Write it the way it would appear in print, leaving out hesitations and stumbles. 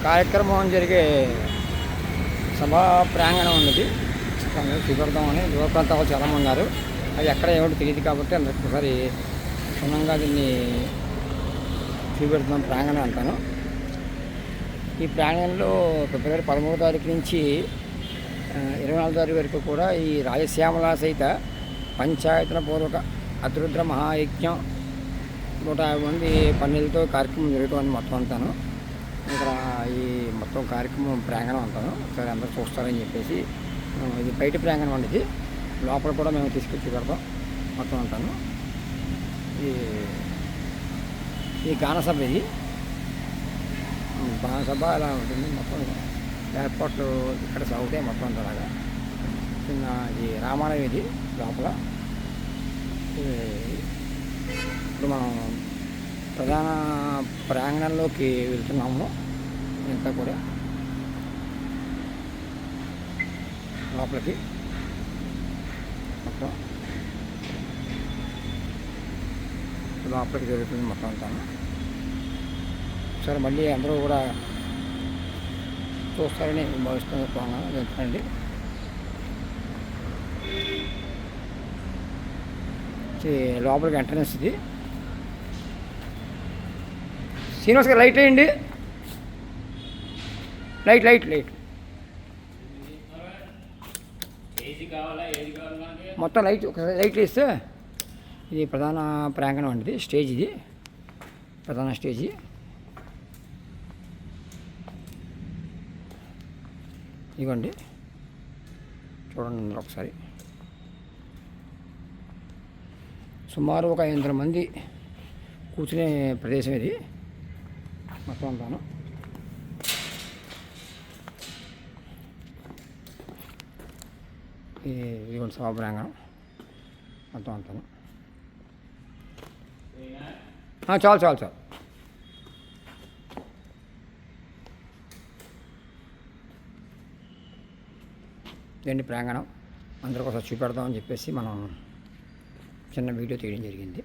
కార్యక్రమం జరిగే సభా ప్రాంగణం ఉన్నది. చూపెడదామని దూర ప్రాంతాలు చాలామంది ఉన్నారు. అది ఎక్కడ ఏమిటో తెలియదు కాబట్టి అందరికి ఒకసారి క్షుణ్ణంగా దీన్ని చూపెడుతున్నాం ప్రాంగణం అంటాను. ఈ ప్రాంగణంలో ఫిబ్రవరి 13వ తారీఖు నుంచి 24వ తారీఖు వరకు కూడా ఈ రాజశ్యామల సహిత పంచాయతన పూర్వక అతిరుద్ర మహాయజ్ఞం 150 మంది పన్నెలతో కార్యక్రమం జరుగుతుంది మొత్తం అంతాను. ఇక్కడ ఈ మొత్తం కార్యక్రమం ప్రాంగణం అంటాను. ఒకసారి అందరూ చూస్తారని చెప్పేసి ఇది బయట ప్రాంగణం అండి. ఇది లోపల కూడా మేము తీసుకొచ్చి పెడతాం మొత్తం అంటాను. ఈ గానసభ, ఇది గానసభ ఎలా ఉంటుంది మొత్తం ఏర్పాట్లు ఇక్కడ సాగుతాయి మొత్తం అంతా అలాగా. చిన్న ఇది రామాలయం, ఇది లోపల. ఇప్పుడు మనం ప్రధాన ప్రాంగణంలోకి వెళ్తున్నాము. ఇంతా కూడా లోపలికి మొత్తం లోపలికి జరుగుతుంది మొత్తం అంతా. సరే, మళ్ళీ అందరూ కూడా చూస్తారని భావిస్తున్నాను. ఎందుకండి లోపలికి ఎంట్రన్స్ ఇది. శ్రీనివాస్ గారు లైట్ వేయండి. లైట్ లైట్ లైట్ మొత్తం లైట్ ఒకసారి లైట్ వేస్తే. ఇది ప్రధాన ప్రాంగణం అండి. ఇది స్టేజ్, ఇది ప్రధాన స్టేజీ. ఇదిగోండి చూడండి అందులో ఒకసారి. సుమారు ఒక 500 మంది కూర్చునే ప్రదేశం ఇది మొత్తం అంతాను. ఇదిగోండి సభా ప్రాంగణం మొత్తం అంతాను. చాలు చాలు చాలు. ఇదండి ప్రాంగణం. అందరికీ ఒకసారి చూపెడదామని చెప్పేసి మనం చిన్న వీడియో తీయడం జరిగింది.